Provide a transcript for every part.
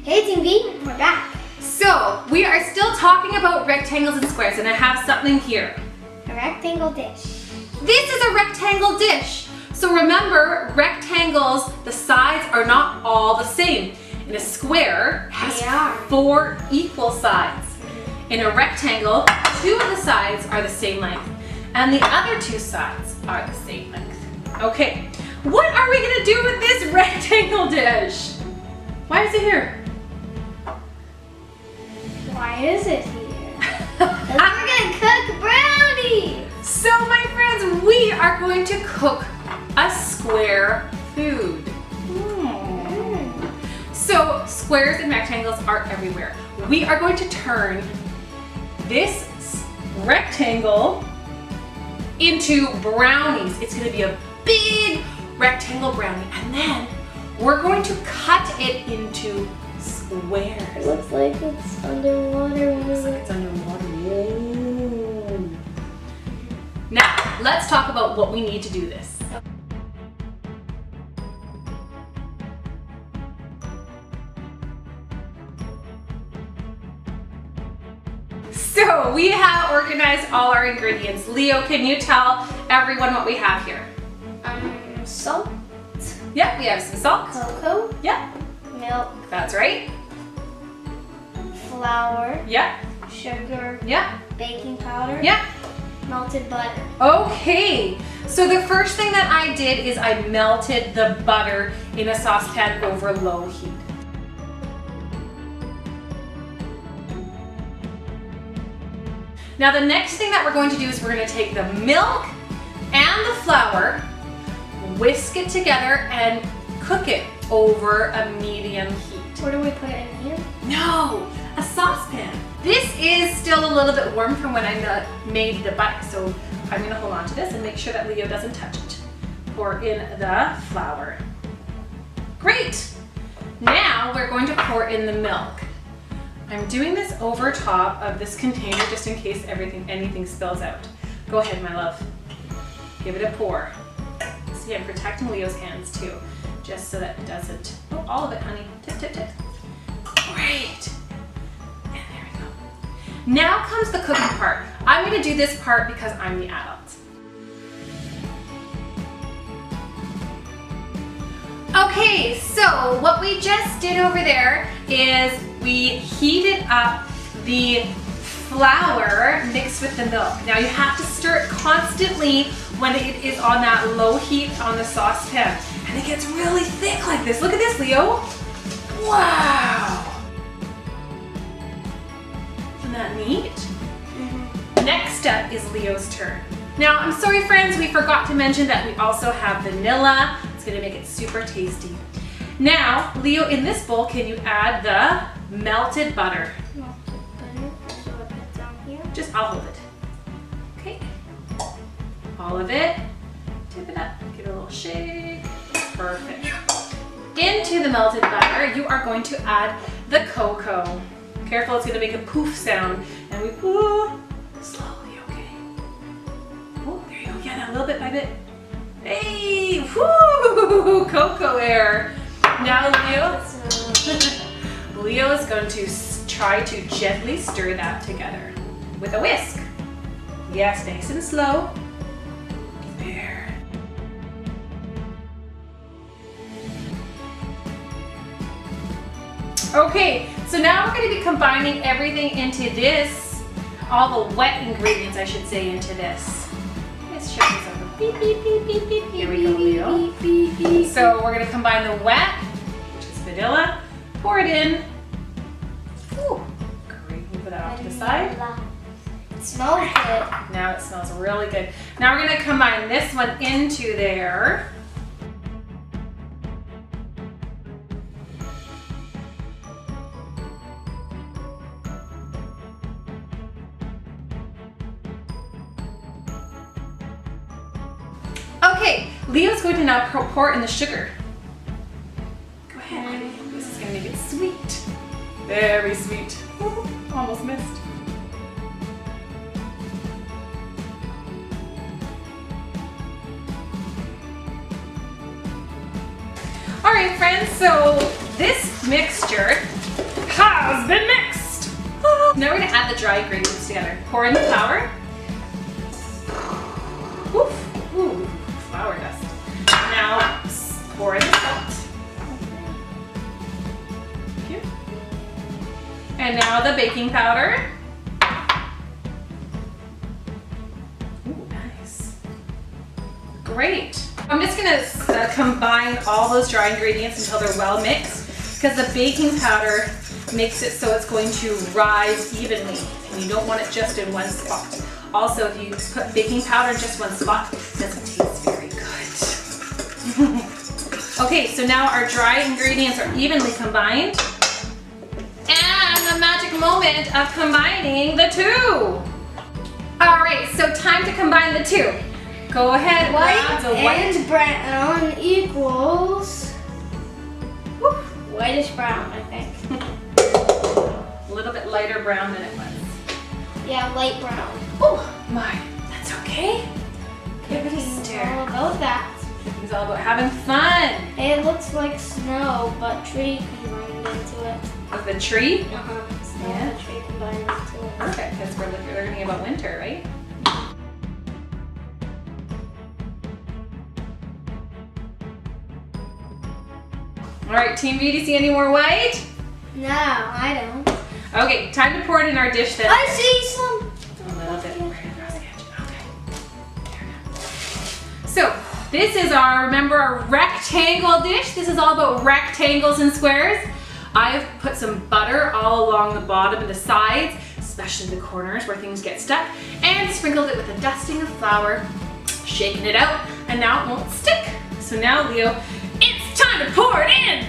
Hey Team V, we're back. So, we are still talking about rectangles and squares, and I have something here. A rectangle dish. This is a rectangle dish. So remember, rectangles, the sides are not all the same. In a square, it has 4 equal sides. In a rectangle, 2 of the sides are the same length, and the other 2 sides are the same length. Okay, what are we gonna do with this rectangle dish? Why is it here? Why is it here? Because we're gonna cook brownie. So my friends, we are going to cook a square food. So squares and rectangles are everywhere. We are going to turn this rectangle into brownies. It's going to be a big rectangle brownie, and then we're going to cut it into squares. It looks like it's underwater. Looks like it's underwater. Whoa. Now, let's talk about what we need to do this. So we have organized all our ingredients. Leo, can you tell everyone what we have here? Salt. Yep, we have some salt. Cocoa. Yep, Milk. that's right. Flour. Yep, Sugar. yep, Baking powder. yep. Melted butter. Okay, so the first thing that I did is I melted the butter in a saucepan over low heat. Now the next thing that we're going to do is we're going to take the milk and the flour, whisk it together, and cook it over a medium heat. What do we put in here? No, a saucepan. This is still a little bit warm from when I made the butter, so I'm going to hold on to this and make sure that Leo doesn't touch it. Pour in the flour. Great! Now we're going to pour in the milk. I'm doing this over top of this container just in case anything spills out. Go ahead, my love. Give it a pour. See, I'm protecting Leo's hands too, just so that it doesn't. Oh, all of it, honey. Tip, tip, tip. Great. And there we go. Now comes the cooking part. I'm going to do this part because I'm the adult. Okay, so what we just did over there is we heated up the flour mixed with the milk. Now you have to stir it constantly when it is on that low heat on the saucepan. And it gets really thick like this. Look at this, Leo. Wow. Isn't that neat? Next up is Leo's turn. Now, I'm sorry friends, we forgot to mention that we also have vanilla. It's gonna make it super tasty. Now, Leo, in this bowl, can you add the melted butter? Melted butter. So I put it down here. I'll hold it. Okay. All of it. Tip it up, give it a little shake. Perfect. Into the melted butter, you are going to add the cocoa. Careful, it's gonna make a poof sound. And we, ooh, slowly, okay. Oh, there you go, yeah, now little bit by bit. Hey, whoo, cocoa air. Now Leo is going to try to gently stir that together with a whisk. Yes, nice and slow. There. Okay, so now we're going to be combining everything into this, all the wet ingredients, I should say, into this. Let's show you something. Beep, beep, beep, beep, beep. Here we go, Leo. Beep, beep, beep. So we're going to combine the wet, which is vanilla, pour it in. Ooh, great. Move that off to the side. It smells good. Now it smells really good. Now we're going to combine this one into there. Okay, Leo's going to now pour in the sugar. Go ahead, honey. This is going to make it sweet. Very sweet. Ooh, almost missed. All right, friends, so this mixture now we're gonna add the dry ingredients together. Pour in the flour. Oof, ooh, flour dust. Now pour in the salt. Thank you. And now the baking powder. Ooh, nice. Great. I'm just gonna combine all those dry ingredients until they're well mixed, because the baking powder makes it so it's going to rise evenly, and you don't want it just in one spot. Also, if you put baking powder in just one spot, it doesn't taste very good. Okay, so now our dry ingredients are evenly combined, and the magic moment of combining the two. All right, so time to combine the two. Go ahead, White grab the and brown equals whitish brown, I think. a little bit lighter brown than it was. Yeah, light brown. Oh my, that's okay. Give it a stir. All about that. It's all about having fun. It looks like snow, but tree combined into it. With the tree? Snow Yeah. and tree combined into it. Perfect, because we're learning about winter, right? All right, Team V, do you see any more white? No, I don't. Okay, time to pour it in our dish then. I see some. A little bit right across the edge. Okay. There we go. So, this is remember our rectangle dish. This is all about rectangles and squares. I've put some butter all along the bottom and the sides, especially the corners where things get stuck, and sprinkled it with a dusting of flour, shaking it out, and now it won't stick. So now, Leo, it's time to pour it in.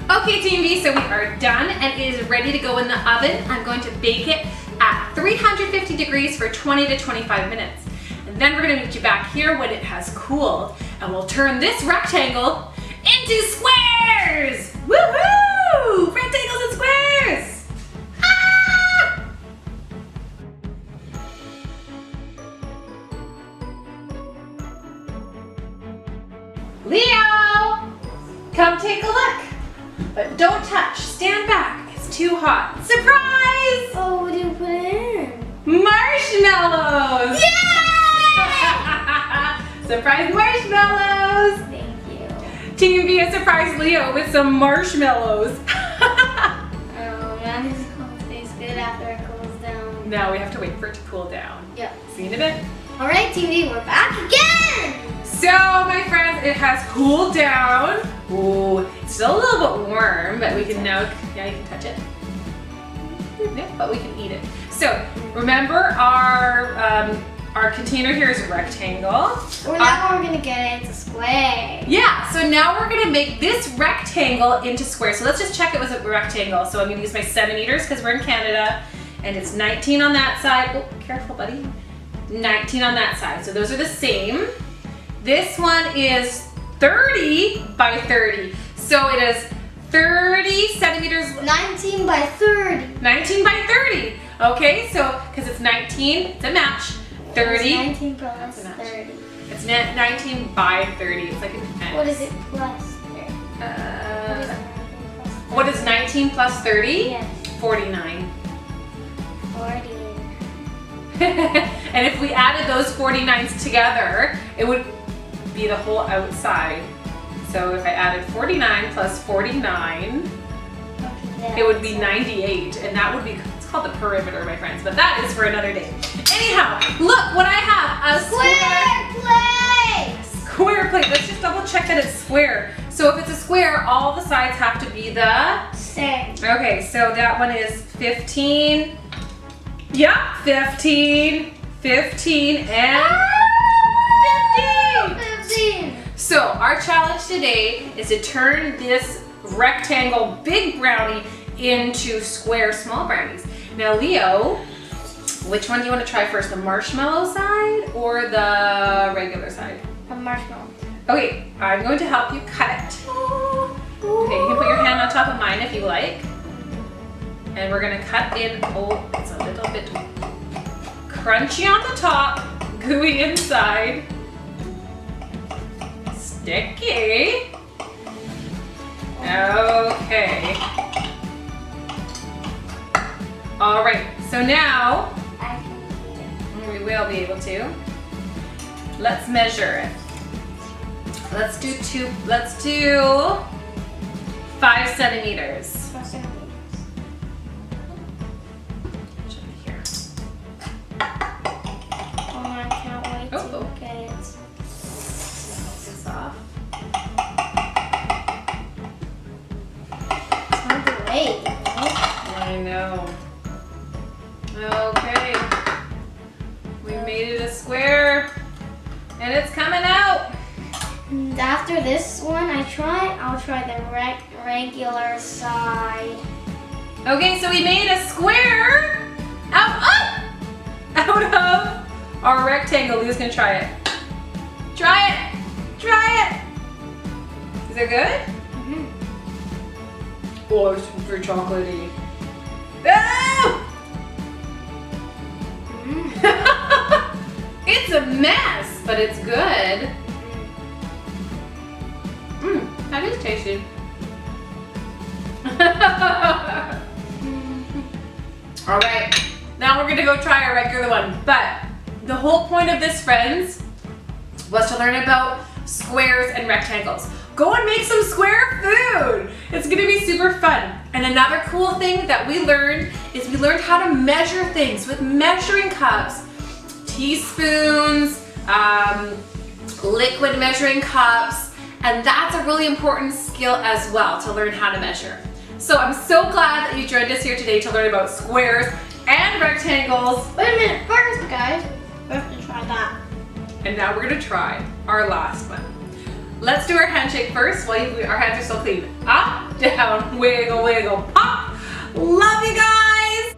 Okay, Team V, so we are done and it is ready to go in the oven. I'm going to bake it at 350 degrees for 20 to 25 minutes. And then we're gonna meet you back here when it has cooled, and we'll turn this rectangle into squares! Woohoo! Rectangles and squares! Ah! Leo! Come take a look. But don't touch, stand back, it's too hot. Surprise! Oh, what do you put in? Marshmallows! Yay! Surprise marshmallows! Thank you. Team V has surprised Leo with some marshmallows. Oh man, this is gonna taste good after it cools down. Now we have to wait for it to cool down. Yep. See you in a bit. Alright, TV, we're back again! So, my friends, it has cooled down. Ooh, it's still a little bit warm, but we can now you can touch it. No, but we can eat it. So, remember our container here is a rectangle. Well, now we're gonna get it into square. Yeah, so now we're gonna make this rectangle into square. So let's just check it was a rectangle. So I'm gonna use my centimeters because we're in Canada, and it's 19 on that side. Oh, careful, buddy. 19 on that side. So those are the same. This one is 30 by 30. So it is 30 centimeters. 19 by 30. 19 by 30. Okay, so because it's 19, it's a match. 30. It's 19 plus That's a match. 30. It's 19 by 30. It's like an X. What is it plus 30? What is 19 plus 30? Yes. 49. 40. And if we added those 49s together, it would be the whole outside. So if I added 49 plus 49, it would be 98, and that would be, it's called the perimeter, my friends, but that is for another day. Anyhow, look what I have, a square plate. Let's just double check that it's square. So if it's a square, all the sides have to be the same. Okay, so that one is 15. Yeah, 15, 15, and 15. So our challenge today is to turn this rectangle big brownie into square small brownies. Now Leo, which one do you want to try first? The marshmallow side or the regular side? A marshmallow. Okay, I'm going to help you cut it. Okay, you can put your hand on top of mine if you like. And we're gonna cut in, oh, it's a little bit crunchy on the top, gooey inside, sticky. Okay. All right, so now, I can eat it. we will be able to. Let's measure it. Let's do 5 centimeters. Here. Oh, I can't wait to Oh. get it. This off. It's not delayed, you know? I know. Okay. We made it a square, and it's coming out. And after this one, I'll try the regular side. Okay, so we made a square out of our rectangle. Lu's gonna try it. Try it. Try it. Is it good? Mm-hmm. Oh, it's super chocolatey. Oh! It's a mess, but it's good. That is tasty. All right, now we're gonna go try our regular one. But the whole point of this, friends, was to learn about squares and rectangles. Go and make some square food. It's gonna be super fun. And another cool thing that we learned is we learned how to measure things with measuring cups, teaspoons, liquid measuring cups, and that's a really important skill as well to learn how to measure. So I'm so glad that you joined us here today to learn about squares and rectangles. Wait a minute, first, guys. We have to try that. And now we're gonna try our last one. Let's do our handshake first while our hands are still clean. Up, down, wiggle, wiggle, pop. Love you guys.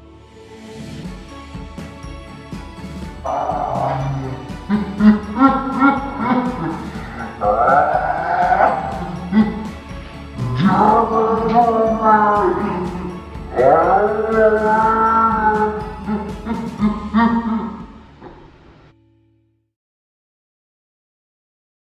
Yeah.